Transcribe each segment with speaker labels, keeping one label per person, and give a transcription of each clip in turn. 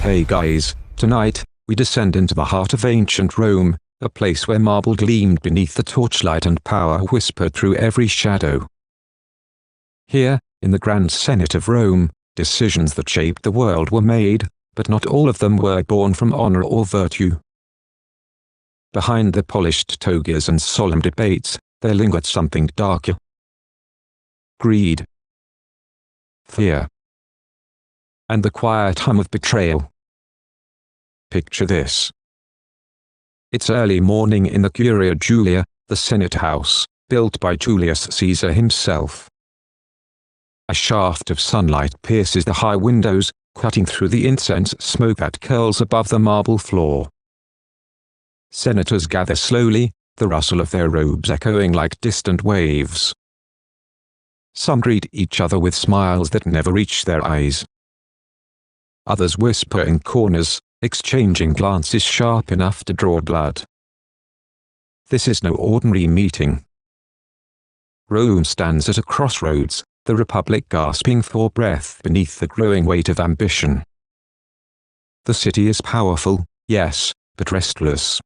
Speaker 1: Hey guys, tonight, we descend into the heart of ancient Rome, a place where marble gleamed beneath the torchlight and power whispered through every shadow. Here, in the Grand Senate of Rome, decisions that shaped the world were made, but not all of them were born from honor or virtue. Behind the polished togas and solemn debates, there lingered something darker. Greed, fear, and the quiet hum of betrayal. Picture this. It's early morning in the Curia Julia, the Senate house, built by Julius Caesar himself. A shaft of sunlight pierces the high windows, cutting through the incense smoke that curls above the marble floor. Senators gather slowly, the rustle of their robes echoing like distant waves. Some greet each other with smiles that never reach their eyes. Others whisper in corners, exchanging glances sharp enough to draw blood. This is no ordinary meeting. Rome stands at a crossroads, the Republic gasping for breath beneath the growing weight of ambition. The city is powerful, yes, but restless.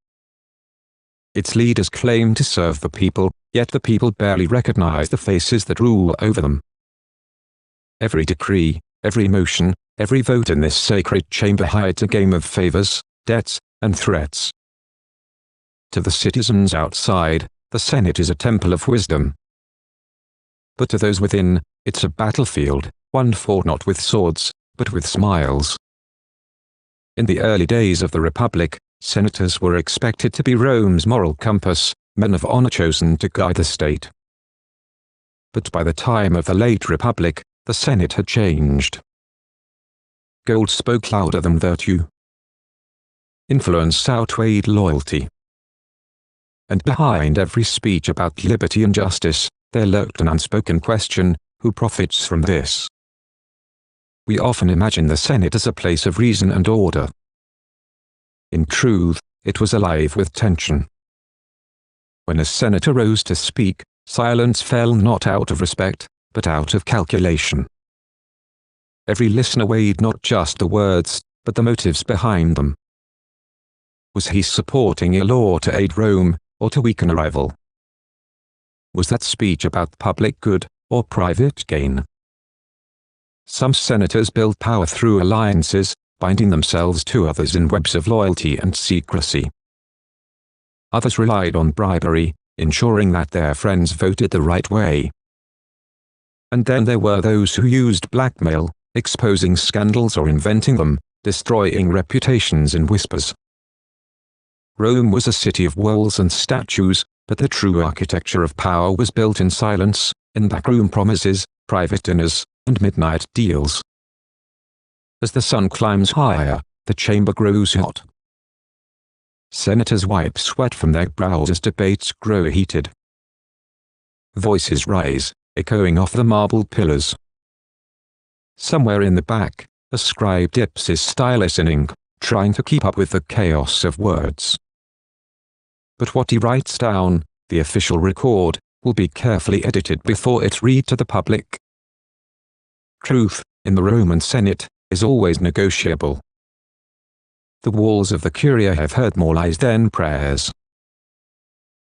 Speaker 1: Its leaders claim to serve the people, yet the people barely recognize the faces that rule over them. Every decree, every motion, every vote in this sacred chamber hides a game of favors, debts, and threats. To the citizens outside, the Senate is a temple of wisdom. But to those within, it's a battlefield, one fought not with swords, but with smiles. In the early days of the Republic, senators were expected to be Rome's moral compass, men of honor chosen to guide the state. But by the time of the late Republic, the Senate had changed. Gold spoke louder than virtue. Influence outweighed loyalty. And behind every speech about liberty and justice, there lurked an unspoken question: who profits from this? We often imagine the Senate as a place of reason and order. In truth, it was alive with tension. When a senator rose to speak, silence fell not out of respect, but out of calculation. Every listener weighed not just the words, but the motives behind them. Was he supporting a law to aid Rome, or to weaken a rival? Was that speech about public good, or private gain? Some senators built power through alliances, binding themselves to others in webs of loyalty and secrecy. Others relied on bribery, ensuring that their friends voted the right way. And then there were those who used blackmail, exposing scandals or inventing them, destroying reputations in whispers. Rome was a city of walls and statues, but the true architecture of power was built in silence, in backroom promises, private dinners, and midnight deals. As the sun climbs higher, the chamber grows hot. Senators wipe sweat from their brows as debates grow heated. Voices rise, echoing off the marble pillars. Somewhere in the back, a scribe dips his stylus in ink, trying to keep up with the chaos of words. But what he writes down, the official record, will be carefully edited before it's read to the public. Truth, in the Roman Senate, is always negotiable. The walls of the Curia have heard more lies than prayers.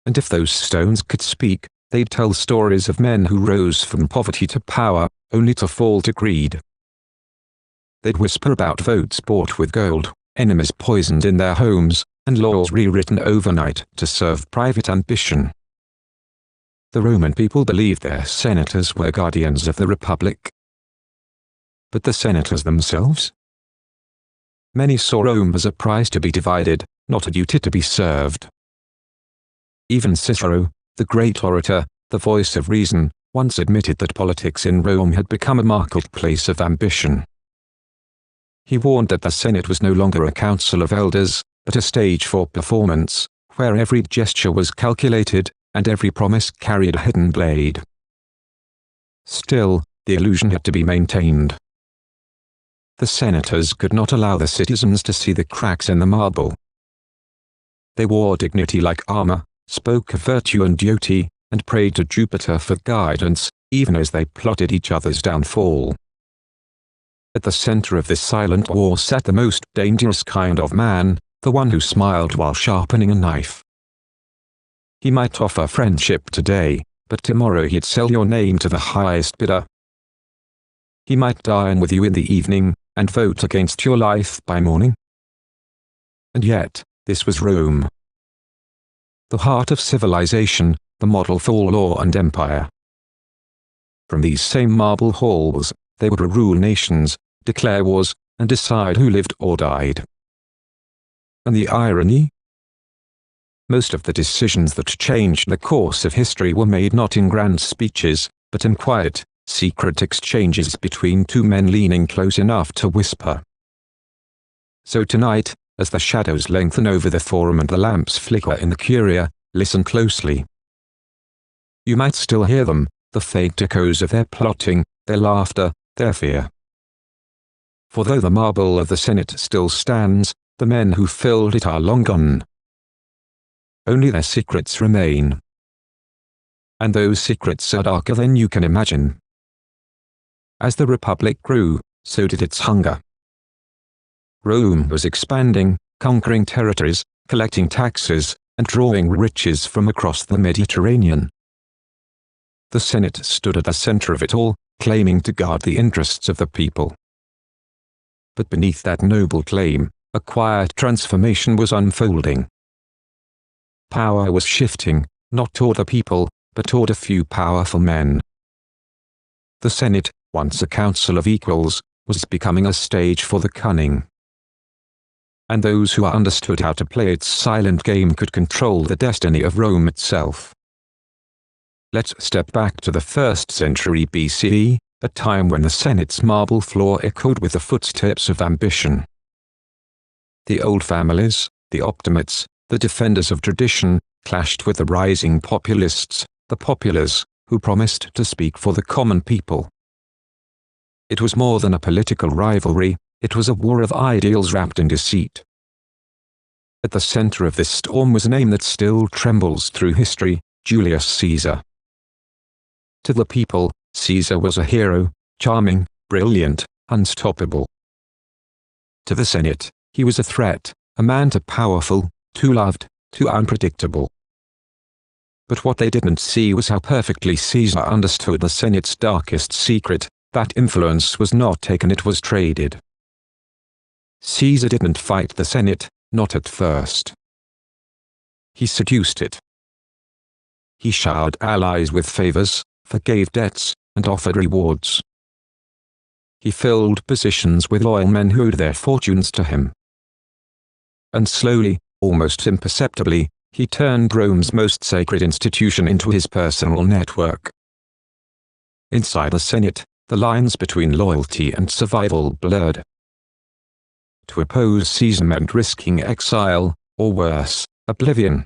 Speaker 1: And if those stones could speak, they'd tell stories of men who rose from poverty to power, only to fall to greed. They'd whisper about votes bought with gold, enemies poisoned in their homes, and laws rewritten overnight to serve private ambition. The Roman people believed their senators were guardians of the Republic. But the senators themselves? Many saw Rome as a prize to be divided, not a duty to be served. Even Cicero, the great orator, the voice of reason, once admitted that politics in Rome had become a marketplace of ambition. He warned that the Senate was no longer a council of elders, but a stage for performance, where every gesture was calculated, and every promise carried a hidden blade. Still, the illusion had to be maintained. The senators could not allow the citizens to see the cracks in the marble. They wore dignity like armor, spoke of virtue and duty, and prayed to Jupiter for guidance, even as they plotted each other's downfall. At the center of this silent war sat the most dangerous kind of man, the one who smiled while sharpening a knife. He might offer friendship today, but tomorrow he'd sell your name to the highest bidder. He might dine with you in the evening, and vote against your life by morning. And yet, this was Rome. The heart of civilization, the model for law and empire. From these same marble halls, they would rule nations, declare wars, and decide who lived or died. And the irony? Most of the decisions that changed the course of history were made not in grand speeches, but in quiet, secret exchanges between two men leaning close enough to whisper. So tonight, as the shadows lengthen over the forum and the lamps flicker in the curia, listen closely. You might still hear them, the faint echoes of their plotting, their laughter, their fear. For though the marble of the Senate still stands, the men who filled it are long gone. Only their secrets remain. And those secrets are darker than you can imagine. As the Republic grew, so did its hunger. Rome was expanding, conquering territories, collecting taxes, and drawing riches from across the Mediterranean. The Senate stood at the center of it all, claiming to guard the interests of the people. But beneath that noble claim, a quiet transformation was unfolding. Power was shifting, not toward the people, but toward a few powerful men. The Senate, once a council of equals, was becoming a stage for the cunning. And those who understood how to play its silent game could control the destiny of Rome itself. Let's step back to the 1st century BCE, a time when the Senate's marble floor echoed with the footsteps of ambition. The old families, the optimates, the defenders of tradition, clashed with the rising populists, the populares, who promised to speak for the common people. It was more than a political rivalry, it was a war of ideals wrapped in deceit. At the center of this storm was a name that still trembles through history, Julius Caesar. To the people, Caesar was a hero, charming, brilliant, unstoppable. To the Senate, he was a threat, a man too powerful, too loved, too unpredictable. But what they didn't see was how perfectly Caesar understood the Senate's darkest secret, that influence was not taken, it was traded. Caesar didn't fight the Senate, not at first. He seduced it. He showered allies with favors, forgave debts, and offered rewards. He filled positions with loyal men who owed their fortunes to him. And slowly, almost imperceptibly, he turned Rome's most sacred institution into his personal network. Inside the Senate, the lines between loyalty and survival blurred. To oppose Caesar meant risking exile, or worse, oblivion.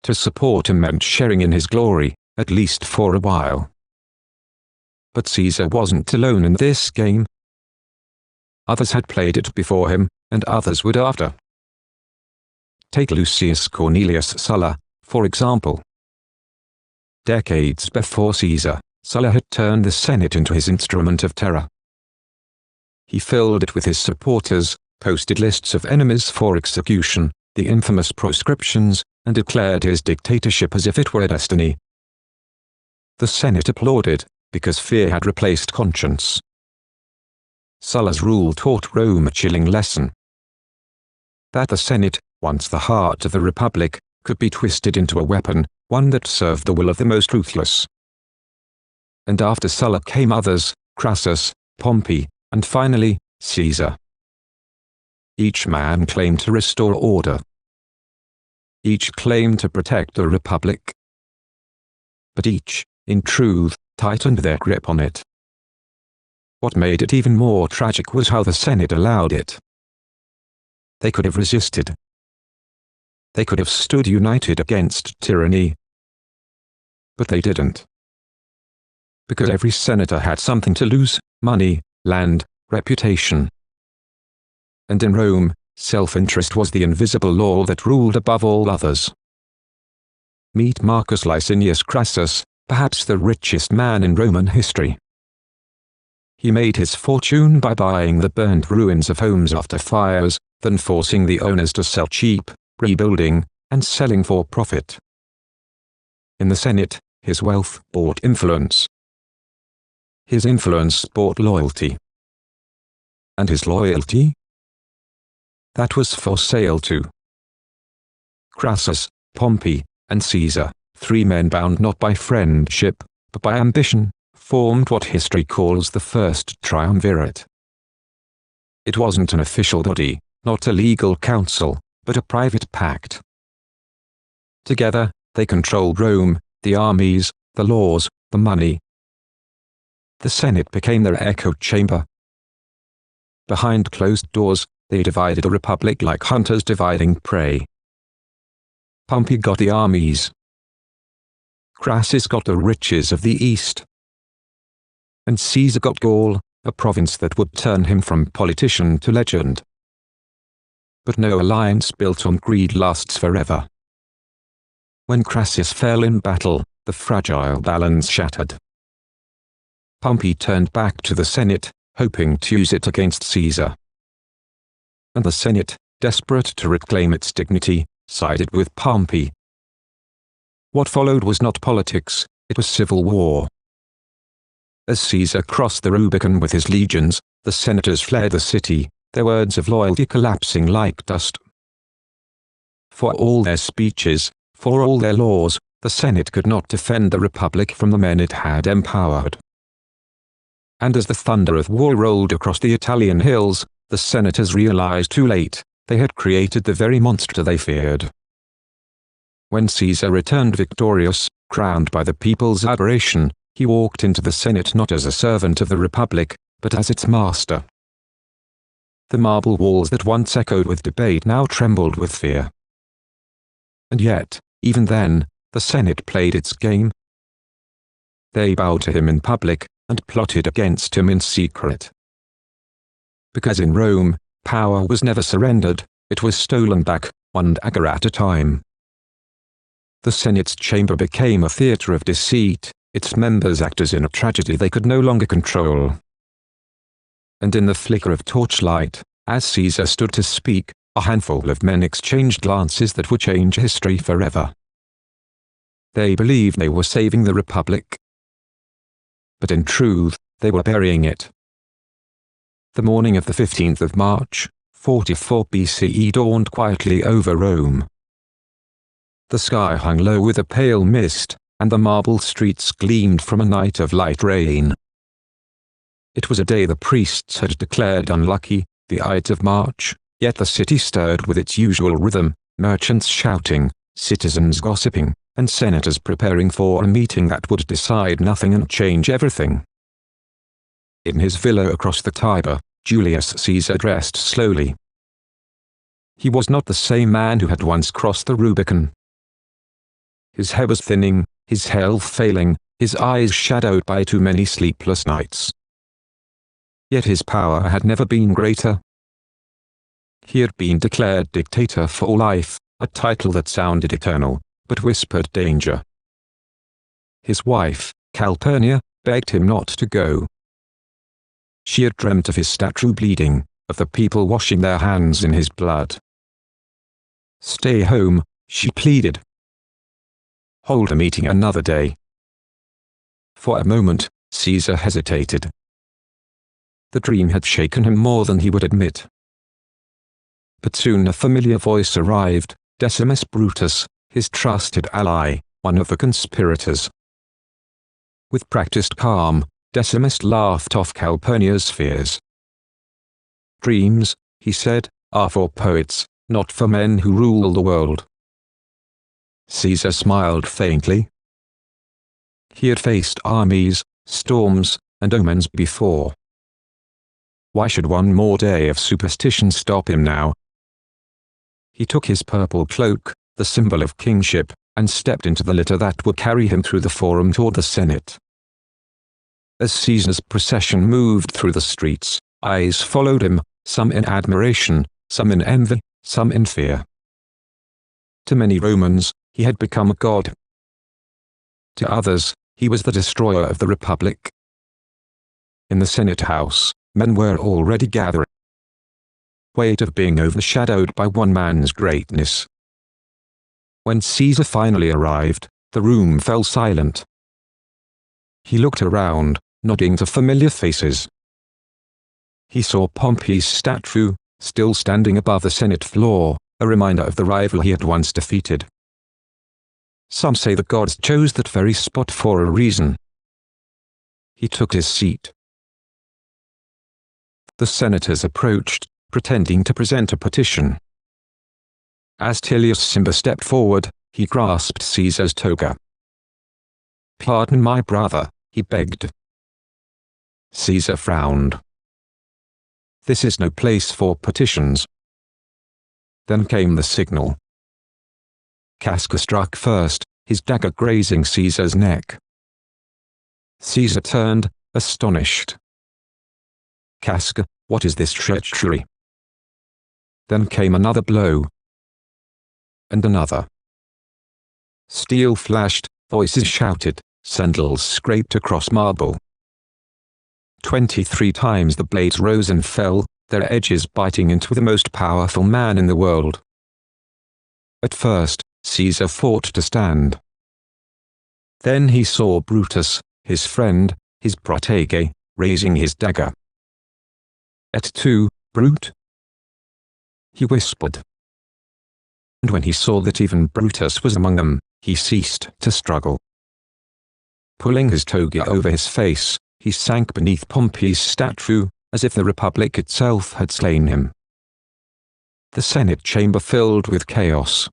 Speaker 1: To support him meant sharing in his glory, at least for a while. But Caesar wasn't alone in this game. Others had played it before him, and others would after. Take Lucius Cornelius Sulla, for example. Decades before Caesar, Sulla had turned the Senate into his instrument of terror. He filled it with his supporters, posted lists of enemies for execution, the infamous proscriptions, and declared his dictatorship as if it were a destiny. The Senate applauded, because fear had replaced conscience. Sulla's rule taught Rome a chilling lesson. That the Senate, once the heart of the Republic, could be twisted into a weapon, one that served the will of the most ruthless. And after Sulla came others, Crassus, Pompey, and finally, Caesar. Each man claimed to restore order. Each claimed to protect the Republic. But each, in truth, tightened their grip on it. What made it even more tragic was how the Senate allowed it. They could have resisted. They could have stood united against tyranny. But they didn't. Because every senator had something to lose: money, land, reputation. And in Rome, self-interest was the invisible law that ruled above all others. Meet Marcus Licinius Crassus, perhaps the richest man in Roman history. He made his fortune by buying the burned ruins of homes after fires, then forcing the owners to sell cheap, rebuilding, and selling for profit. In the Senate, his wealth bought influence. His influence bought loyalty. And his loyalty? That was for sale too. Crassus, Pompey, and Caesar, three men bound not by friendship, but by ambition, formed what history calls the First Triumvirate. It wasn't an official body, not a legal council, but a private pact. Together, they controlled Rome, the armies, the laws, the money. The Senate became their echo chamber. Behind closed doors, they divided a republic like hunters dividing prey. Pompey got the armies. Crassus got the riches of the East. And Caesar got Gaul, a province that would turn him from politician to legend. But no alliance built on greed lasts forever. When Crassus fell in battle, the fragile balance shattered. Pompey turned back to the Senate, hoping to use it against Caesar. And the Senate, desperate to reclaim its dignity, sided with Pompey. What followed was not politics, it was civil war. As Caesar crossed the Rubicon with his legions, the senators fled the city, their words of loyalty collapsing like dust. For all their speeches, for all their laws, the Senate could not defend the Republic from the men it had empowered. And as the thunder of war rolled across the Italian hills, the senators realized too late, they had created the very monster they feared. When Caesar returned victorious, crowned by the people's adoration, he walked into the Senate not as a servant of the Republic, but as its master. The marble walls that once echoed with debate now trembled with fear. And yet, even then, the Senate played its game. They bowed to him in public, and plotted against him in secret. Because in Rome, power was never surrendered, it was stolen back, one dagger at a time. The Senate's chamber became a theater of deceit, its members actors in a tragedy they could no longer control. And in the flicker of torchlight, as Caesar stood to speak, a handful of men exchanged glances that would change history forever. They believed they were saving the Republic. But in truth, they were burying it. The morning of the 15th of March, 44 BCE dawned quietly over Rome. The sky hung low with a pale mist, and the marble streets gleamed from a night of light rain. It was a day the priests had declared unlucky, the Ides of March, yet the city stirred with its usual rhythm, merchants shouting, citizens gossiping, and senators preparing for a meeting that would decide nothing and change everything. In his villa across the Tiber, Julius Caesar dressed slowly. He was not the same man who had once crossed the Rubicon. His hair was thinning, his health failing, his eyes shadowed by too many sleepless nights. Yet his power had never been greater. He had been declared dictator for life, a title that sounded eternal, but whispered danger. His wife, Calpurnia, begged him not to go. She had dreamt of his statue bleeding, of the people washing their hands in his blood. Stay home, she pleaded. Hold a meeting another day. For a moment, Caesar hesitated. The dream had shaken him more than he would admit. But soon a familiar voice arrived, Decimus Brutus, his trusted ally, one of the conspirators. With practiced calm, Decimus laughed off Calpurnia's fears. Dreams, he said, are for poets, not for men who rule the world. Caesar smiled faintly. He had faced armies, storms, and omens before. Why should one more day of superstition stop him now? He took his purple cloak, the symbol of kingship, and stepped into the litter that would carry him through the forum toward the Senate. As Caesar's procession moved through the streets, eyes followed him, some in admiration, some in envy, some in fear. To many Romans, he had become a god. To others, he was the destroyer of the Republic. in the Senate House, men were already gathering. Weight of being overshadowed by one man's greatness. When Caesar finally arrived, the room fell silent. He looked around, nodding to familiar faces. He saw Pompey's statue, still standing above the Senate floor, a reminder of the rival he had once defeated. Some say the gods chose that very spot for a reason. He took his seat. The senators approached, pretending to present a petition. As Tullius Cimber stepped forward, he grasped Caesar's toga. "Pardon my brother," he begged. Caesar frowned. "This is no place for petitions." Then came the signal. Casca struck first, his dagger grazing Caesar's neck. Caesar turned, astonished. "Casca, what is this treachery?" Then came another blow. And another. Steel flashed, voices shouted, sandals scraped across marble. 23 times the blades rose and fell, their edges biting into the most powerful man in the world. At first, Caesar fought to stand. Then he saw Brutus, his friend, his protege, raising his dagger. "Et tu, Brute?" he whispered. And when he saw that even Brutus was among them, he ceased to struggle. Pulling his toga over his face, he sank beneath Pompey's statue, as if the Republic itself had slain him. The Senate chamber filled with chaos.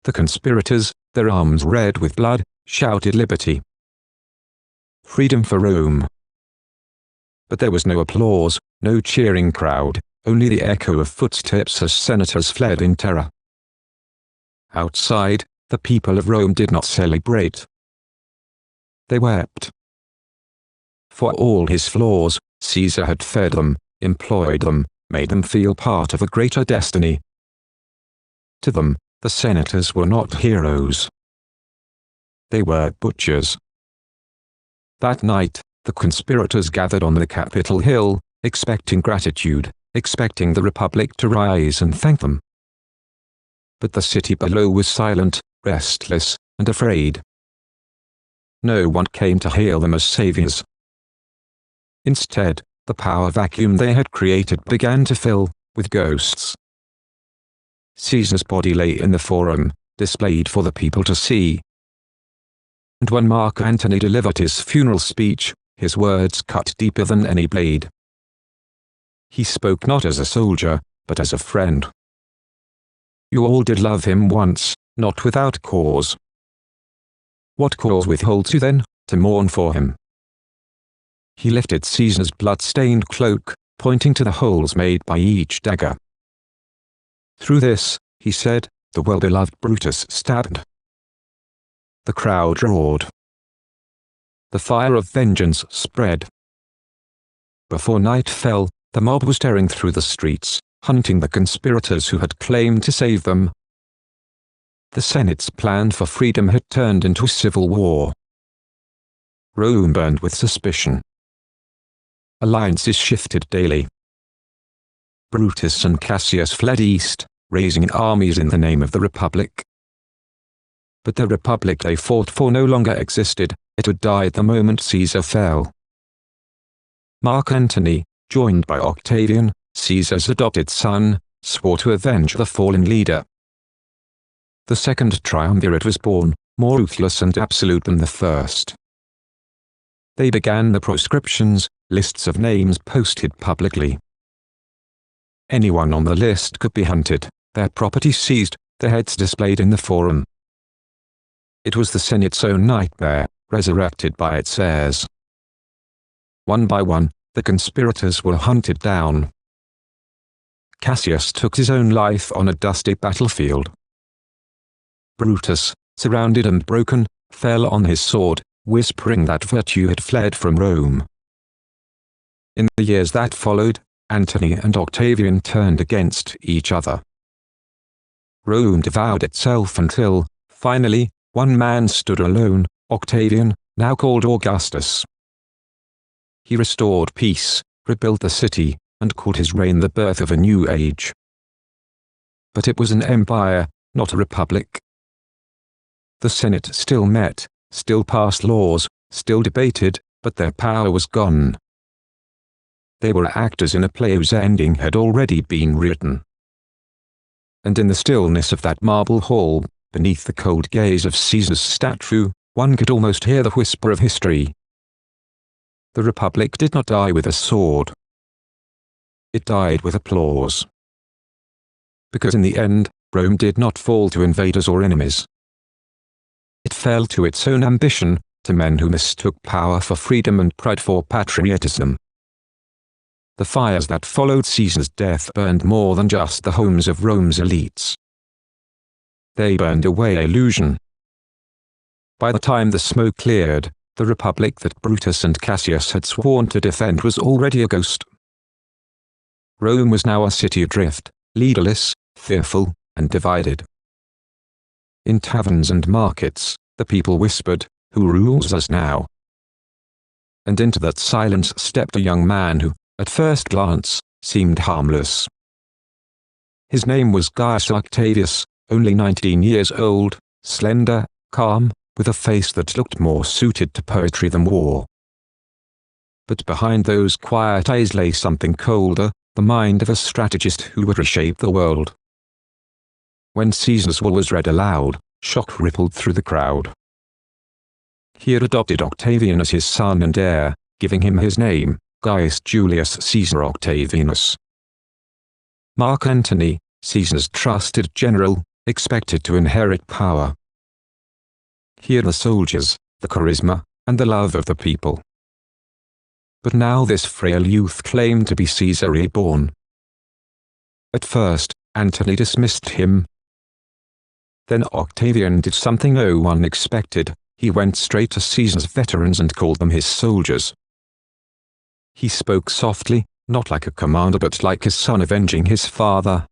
Speaker 1: The conspirators, their arms red with blood, shouted liberty. Freedom for Rome. But there was no applause, no cheering crowd, only the echo of footsteps as senators fled in terror. Outside, the people of Rome did not celebrate. They wept. For all his flaws, Caesar had fed them, employed them, made them feel part of a greater destiny. To them, the senators were not heroes. They were butchers. That night, the conspirators gathered on the Capitol Hill, expecting gratitude, expecting the Republic to rise and thank them. But the city below was silent, restless, and afraid. No one came to hail them as saviors. Instead, the power vacuum they had created began to fill with ghosts. Caesar's body lay in the Forum, displayed for the people to see. And when Mark Antony delivered his funeral speech, his words cut deeper than any blade. He spoke not as a soldier, but as a friend. You all did love him once, not without cause. What cause withholds you then, to mourn for him? He lifted Caesar's blood-stained cloak, pointing to the holes made by each dagger. Through this, he said, the well-beloved Brutus stabbed. The crowd roared. The fire of vengeance spread. Before night fell, the mob was tearing through the streets, hunting the conspirators who had claimed to save them. The Senate's plan for freedom had turned into a civil war. Rome burned with suspicion. Alliances shifted daily. Brutus and Cassius fled east, raising armies in the name of the Republic. But the Republic they fought for no longer existed, it had died the moment Caesar fell. Mark Antony, joined by Octavian, Caesar's adopted son, swore to avenge the fallen leader. The second triumvirate was born, more ruthless and absolute than the first. They began the proscriptions, lists of names posted publicly. Anyone on the list could be hunted, their property seized, their heads displayed in the Forum. It was the Senate's own nightmare, resurrected by its heirs. One by one, the conspirators were hunted down. Cassius took his own life on a dusty battlefield. Brutus, surrounded and broken, fell on his sword, whispering that virtue had fled from Rome. In the years that followed, Antony and Octavian turned against each other. Rome devoured itself until, finally, one man stood alone, Octavian, now called Augustus. he restored peace, rebuilt the city, and called his reign the birth of a new age. But it was an empire, not a republic. The Senate still met, still passed laws, still debated, but their power was gone. They were actors in a play whose ending had already been written. And in the stillness of that marble hall, beneath the cold gaze of Caesar's statue, one could almost hear the whisper of history. The Republic did not die with a sword. It died with applause. Because in the end, Rome did not fall to invaders or enemies. It fell to its own ambition, to men who mistook power for freedom and pride for patriotism. The fires that followed Caesar's death burned more than just the homes of Rome's elites. They burned away illusion. By the time the smoke cleared, the republic that Brutus and Cassius had sworn to defend was already a ghost. Rome was now a city adrift, leaderless, fearful, and divided. In taverns and markets, the people whispered, "Who rules us now?" And into that silence stepped a young man who, at first glance, seemed harmless. His name was Gaius Octavius, only 19 years old, slender, calm, with a face that looked more suited to poetry than war. But behind those quiet eyes lay something colder, the mind of a strategist who would reshape the world. When Caesar's will was read aloud, shock rippled through the crowd. He had adopted Octavian as his son and heir, giving him his name, Gaius Julius Caesar Octavianus. Mark Antony, Caesar's trusted general, expected to inherit power. He had the soldiers, the charisma, and the love of the people. But now this frail youth claimed to be Caesar reborn. At first, Antony dismissed him. Then Octavian did something no one expected. He went straight to Caesar's veterans and called them his soldiers. He spoke softly, not like a commander but like a son avenging his father.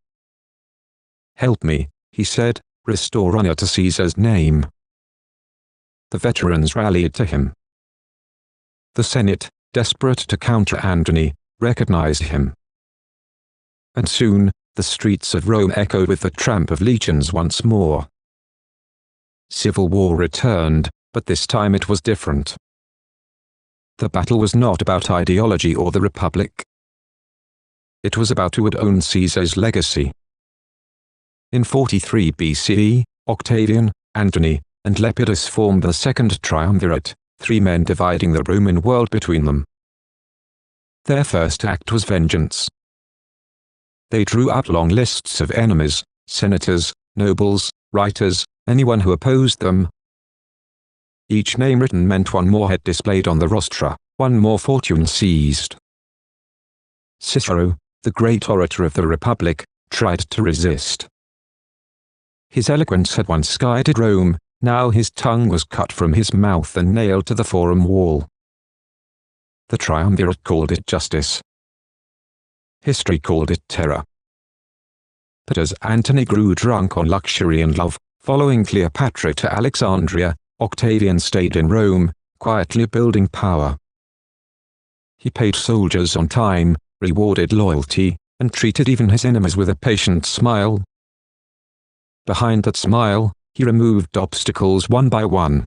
Speaker 1: "Help me," he said, "restore honor to Caesar's name." The veterans rallied to him. The Senate, desperate to counter Antony, recognized him. And soon, the streets of Rome echoed with the tramp of legions once more. Civil war returned, but this time it was different. The battle was not about ideology or the Republic. It was about who would own Caesar's legacy. In 43 BCE, Octavian, Antony, and Lepidus formed the Second Triumvirate, 3 men dividing the Roman world between them. Their first act was vengeance. They drew up long lists of enemies, senators, nobles, writers, anyone who opposed them. Each name written meant one more head displayed on the rostra, one more fortune seized. Cicero, the great orator of the Republic, tried to resist. His eloquence had once guided Rome, now his tongue was cut from his mouth and nailed to the forum wall. The Triumvirate called it justice. History called it terror. But as Antony grew drunk on luxury and love, following Cleopatra to Alexandria, Octavian stayed in Rome, quietly building power. He paid soldiers on time, rewarded loyalty, and treated even his enemies with a patient smile. Behind that smile, he removed obstacles one by one.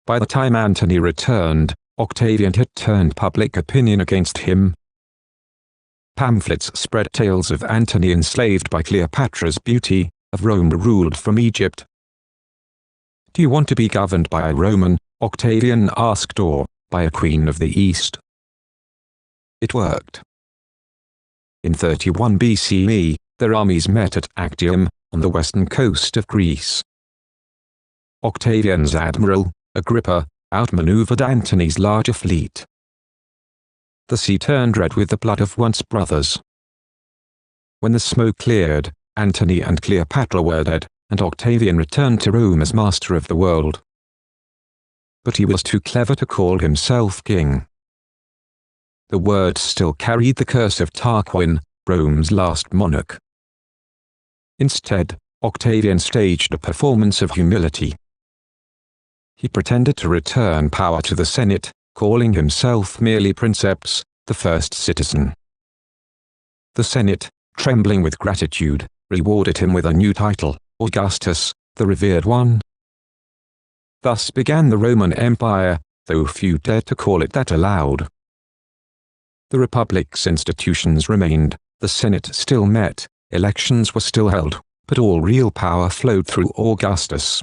Speaker 1: By the time Antony returned, Octavian had turned public opinion against him. Pamphlets spread tales of Antony enslaved by Cleopatra's beauty, of Rome ruled from Egypt. "Do you want to be governed by a Roman?" Octavian asked, "or by a queen of the East?" It worked. In 31 BCE, their armies met at Actium, on the western coast of Greece. Octavian's admiral, Agrippa, outmaneuvered Antony's larger fleet. The sea turned red with the blood of once brothers. When the smoke cleared, Antony and Cleopatra were dead, and Octavian returned to Rome as master of the world. But he was too clever to call himself king. The word still carried the curse of Tarquin, Rome's last monarch. Instead, Octavian staged a performance of humility. He pretended to return power to the Senate, calling himself merely princeps, the first citizen. The Senate, trembling with gratitude, rewarded him with a new title, Augustus, the revered one. Thus began the Roman Empire, though few dared to call it that aloud. The Republic's institutions remained, the Senate still met, elections were still held, but all real power flowed through Augustus.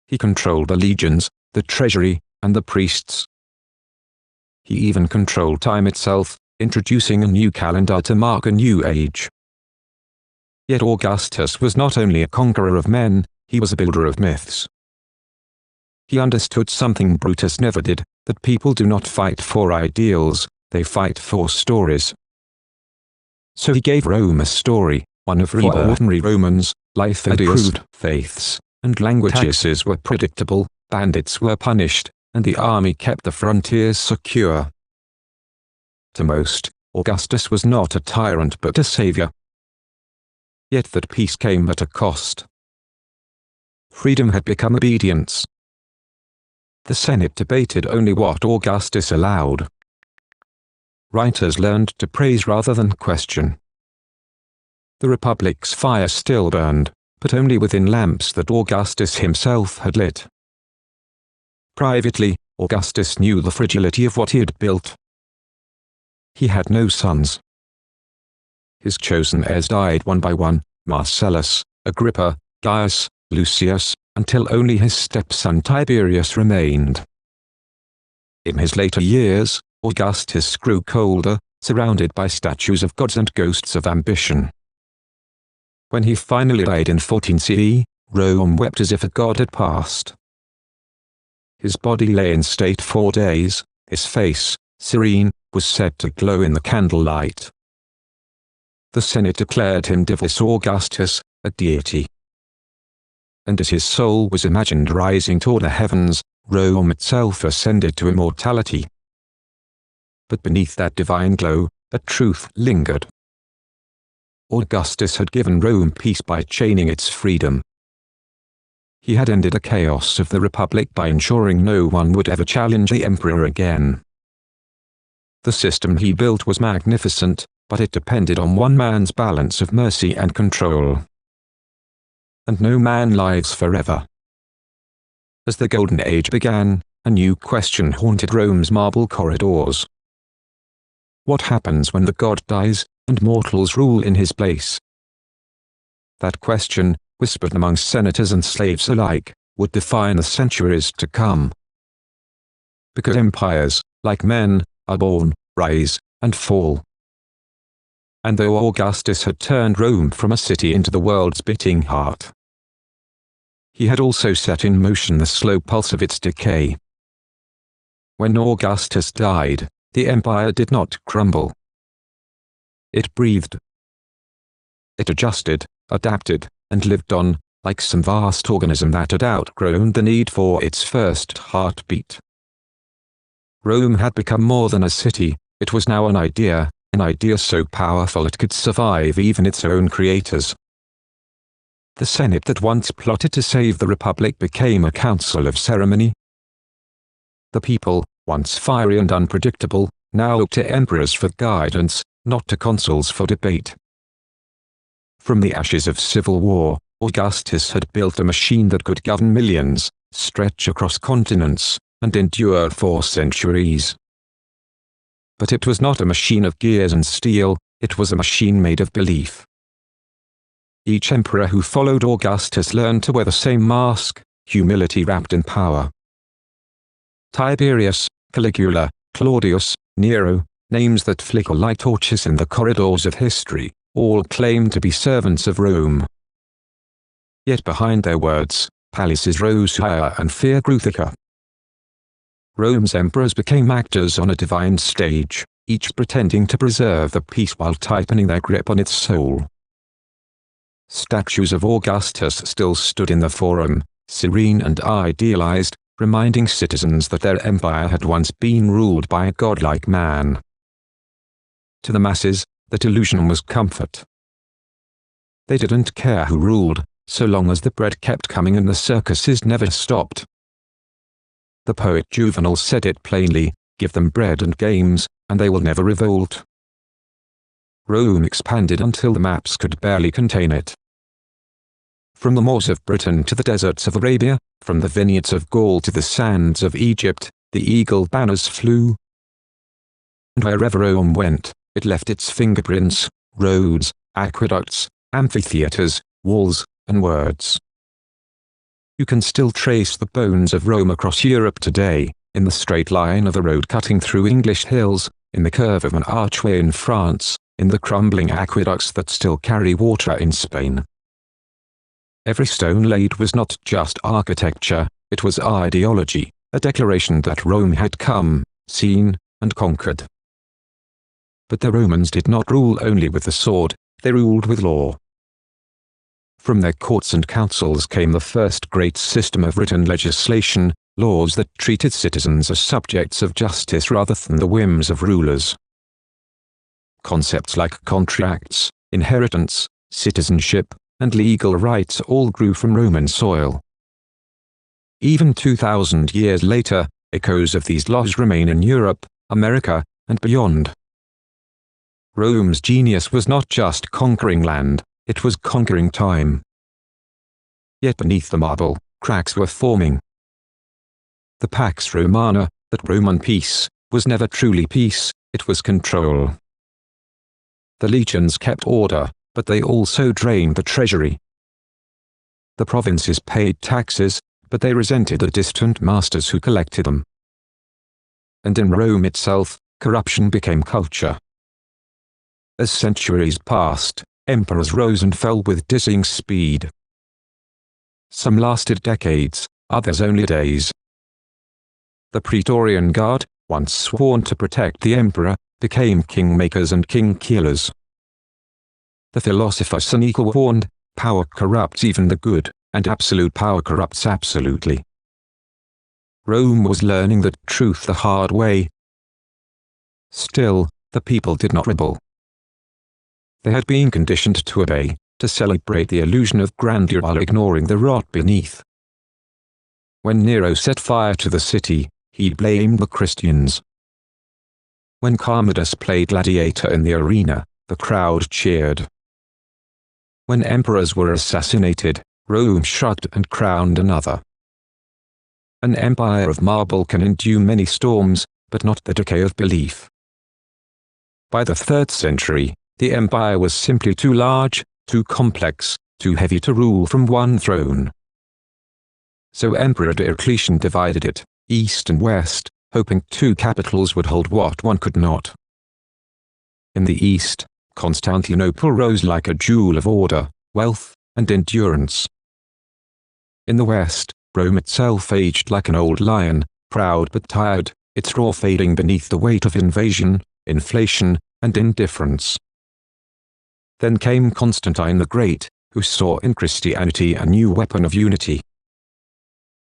Speaker 1: He controlled the legions, the treasury, and the priests. He even controlled time itself, introducing a new calendar to mark a new age. Yet Augustus was not only a conqueror of men, he was a builder of myths. He understood something Brutus never did, that people do not fight for ideals, they fight for stories. So he gave Rome a story, one of rebirth. For ordinary Romans, life improved, faiths and languages were predictable, bandits were punished, and the army kept the frontiers secure. To most, Augustus was not a tyrant but a savior. Yet that peace came at a cost. Freedom had become obedience. The Senate debated only what Augustus allowed. Writers learned to praise rather than question. The Republic's fire still burned, but only within lamps that Augustus himself had lit. Privately, Augustus knew the fragility of what he had built. He had no sons. His chosen heirs died one by one, Marcellus, Agrippa, Gaius, Lucius, until only his stepson Tiberius remained. In his later years, Augustus grew colder, surrounded by statues of gods and ghosts of ambition. When he finally died in 14 CE, Rome wept as if a god had passed. His body lay in state 4 days, his face, serene, was said to glow in the candlelight. The Senate declared him Divus Augustus, a deity. And as his soul was imagined rising toward the heavens, Rome itself ascended to immortality. But beneath that divine glow, a truth lingered. Augustus had given Rome peace by chaining its freedom. He had ended the chaos of the Republic by ensuring no one would ever challenge the emperor again. The system he built was magnificent, but it depended on one man's balance of mercy and control. And no man lives forever. As the Golden Age began, a new question haunted Rome's marble corridors. What happens when the god dies, and mortals rule in his place? That question, whispered among senators and slaves alike, would define the centuries to come. Because empires, like men, are born, rise, and fall. And though Augustus had turned Rome from a city into the world's beating heart, he had also set in motion the slow pulse of its decay. When Augustus died, the empire did not crumble. It breathed. It adjusted, adapted, and lived on, like some vast organism that had outgrown the need for its first heartbeat. Rome had become more than a city, it was now an idea so powerful it could survive even its own creators. The Senate that once plotted to save the Republic became a council of ceremony. The people, once fiery and unpredictable, now looked to emperors for guidance, not to consuls for debate. From the ashes of civil war, Augustus had built a machine that could govern millions, stretch across continents, and endure for centuries. But it was not a machine of gears and steel, it was a machine made of belief. Each emperor who followed Augustus learned to wear the same mask, humility wrapped in power. Tiberius, Caligula, Claudius, Nero, names that flicker like torches in the corridors of history, all claimed to be servants of Rome. Yet behind their words, palaces rose higher and fear grew thicker. Rome's emperors became actors on a divine stage, each pretending to preserve the peace while tightening their grip on its soul. Statues of Augustus still stood in the Forum, serene and idealized, reminding citizens that their empire had once been ruled by a godlike man. To the masses, that illusion was comfort. They didn't care who ruled, so long as the bread kept coming and the circuses never stopped. The poet Juvenal said it plainly, "Give them bread and games, and they will never revolt." Rome expanded until the maps could barely contain it. From the moors of Britain to the deserts of Arabia, from the vineyards of Gaul to the sands of Egypt, the eagle banners flew. And wherever Rome went, it left its fingerprints: roads, aqueducts, amphitheaters, walls, and words. You can still trace the bones of Rome across Europe today, in the straight line of a road cutting through English hills, in the curve of an archway in France, in the crumbling aqueducts that still carry water in Spain. Every stone laid was not just architecture, it was ideology, a declaration that Rome had come, seen, and conquered. But the Romans did not rule only with the sword, they ruled with law. From their courts and councils came the first great system of written legislation, laws that treated citizens as subjects of justice rather than the whims of rulers. Concepts like contracts, inheritance, citizenship, and legal rights all grew from Roman soil. Even 2,000 years later, echoes of these laws remain in Europe, America, and beyond. Rome's genius was not just conquering land, it was conquering time. Yet beneath the marble, cracks were forming. The Pax Romana, that Roman peace, was never truly peace, it was control. The legions kept order, but they also drained the treasury. The provinces paid taxes, but they resented the distant masters who collected them. And in Rome itself, corruption became culture. As centuries passed, emperors rose and fell with dizzying speed. Some lasted decades, others only days. The Praetorian Guard, once sworn to protect the emperor, became kingmakers and king-killers. The philosopher Seneca warned, "Power corrupts even the good, and absolute power corrupts absolutely." Rome was learning the truth the hard way. Still, the people did not rebel. They had been conditioned to obey, to celebrate the illusion of grandeur while ignoring the rot beneath. When Nero set fire to the city, he blamed the Christians. When Commodus played gladiator in the arena, the crowd cheered. When emperors were assassinated, Rome shrugged and crowned another. An empire of marble can endure many storms, but not the decay of belief. By the 3rd century, the empire was simply too large, too complex, too heavy to rule from one throne. So Emperor Diocletian divided it, east and west, hoping two capitals would hold what one could not. In the east, Constantinople rose like a jewel of order, wealth, and endurance. In the west, Rome itself aged like an old lion, proud but tired, its roar fading beneath the weight of invasion, inflation, and indifference. Then came Constantine the Great, who saw in Christianity a new weapon of unity.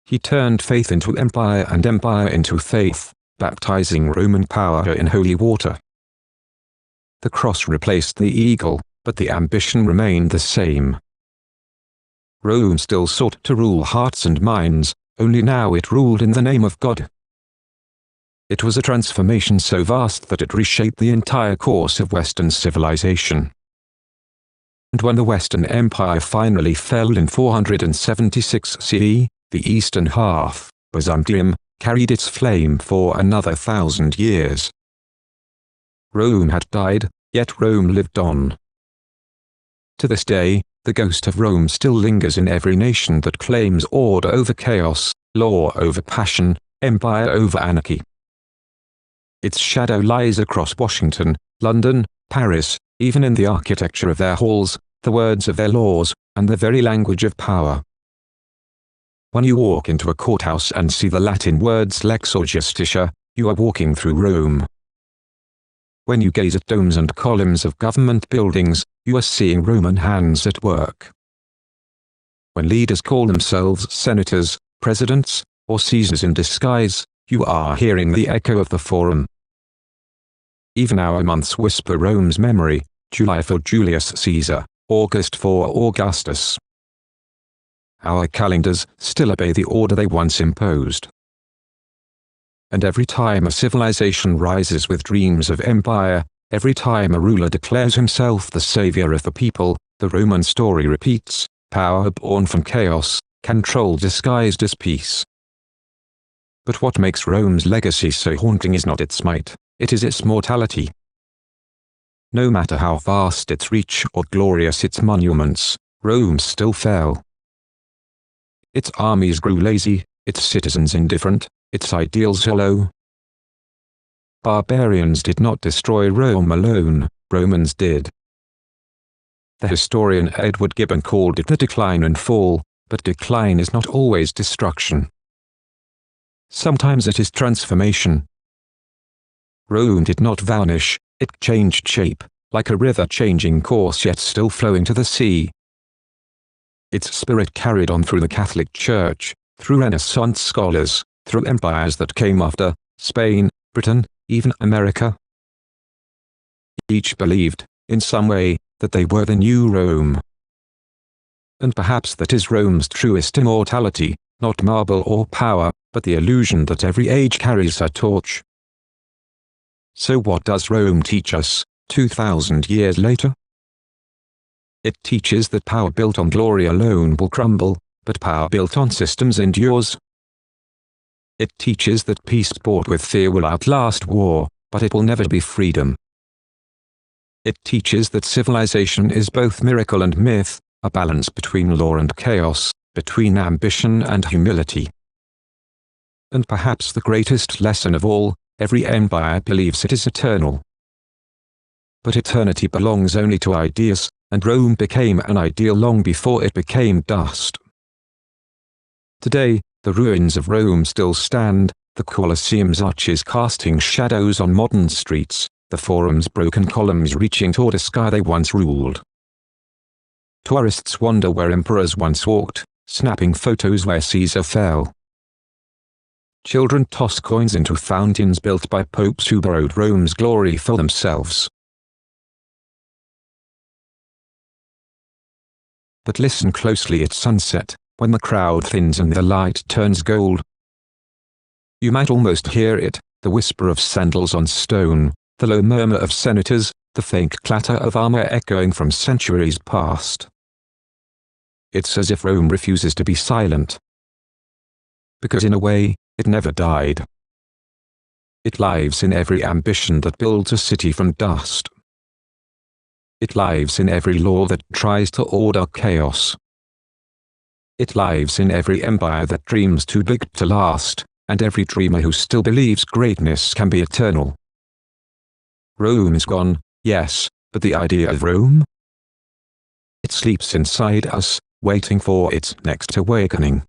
Speaker 1: He turned faith into empire and empire into faith, baptizing Roman power in holy water. The cross replaced the eagle, but the ambition remained the same. Rome still sought to rule hearts and minds, only now it ruled in the name of God. It was a transformation so vast that it reshaped the entire course of Western civilization. And when the Western Empire finally fell in 476 CE, the eastern half, Byzantium, carried its flame for another 1,000 years. Rome had died, yet Rome lived on. To this day, the ghost of Rome still lingers in every nation that claims order over chaos, law over passion, empire over anarchy. Its shadow lies across Washington, London, Paris, even in the architecture of their halls, the words of their laws, and the very language of power. When you walk into a courthouse and see the Latin words lex or justitia, you are walking through Rome. When you gaze at domes and columns of government buildings, you are seeing Roman hands at work. When leaders call themselves senators, presidents, or Caesars in disguise, you are hearing the echo of the Forum. Even our months whisper Rome's memory: July for Julius Caesar, August for Augustus. Our calendars still obey the order they once imposed. and every time a civilization rises with dreams of empire, every time a ruler declares himself the savior of the people, the Roman story repeats: power born from chaos, control disguised as peace. But what makes Rome's legacy so haunting is not its might, it is its mortality. No matter how vast its reach or glorious its monuments, Rome still fell. Its armies grew lazy, its citizens indifferent, its ideals hollow. Barbarians did not destroy Rome alone, Romans did. The historian Edward Gibbon called it the decline and fall, but decline is not always destruction. Sometimes it is transformation. Rome did not vanish, it changed shape, like a river changing course yet still flowing to the sea. Its spirit carried on through the Catholic Church, through Renaissance scholars, through empires that came after, Spain, Britain, even America. Each believed, in some way, that they were the new Rome. And perhaps that is Rome's truest immortality, not marble or power, but the illusion that every age carries her torch. So what does Rome teach us, 2,000 years later? It teaches that power built on glory alone will crumble, but power built on systems endures. It teaches that peace bought with fear will outlast war, but it will never be freedom. It teaches that civilization is both miracle and myth, a balance between law and chaos, between ambition and humility. And perhaps the greatest lesson of all, every empire believes it is eternal. But eternity belongs only to ideas, and Rome became an ideal long before it became dust. Today, the ruins of Rome still stand, the Colosseum's arches casting shadows on modern streets, the Forum's broken columns reaching toward a sky they once ruled. Tourists wonder where emperors once walked, snapping photos where Caesar fell. Children toss coins into fountains built by popes who borrowed Rome's glory for themselves. But listen closely at sunset, when the crowd thins and the light turns gold. You might almost hear it, the whisper of sandals on stone, the low murmur of senators, the faint clatter of armor echoing from centuries past. It's as if Rome refuses to be silent. Because in a way, it never died. It lives in every ambition that builds a city from dust. It lives in every law that tries to order chaos. It lives in every empire that dreams too big to last, and every dreamer who still believes greatness can be eternal. Rome is gone, yes, but the idea of Rome? It sleeps inside us, waiting for its next awakening.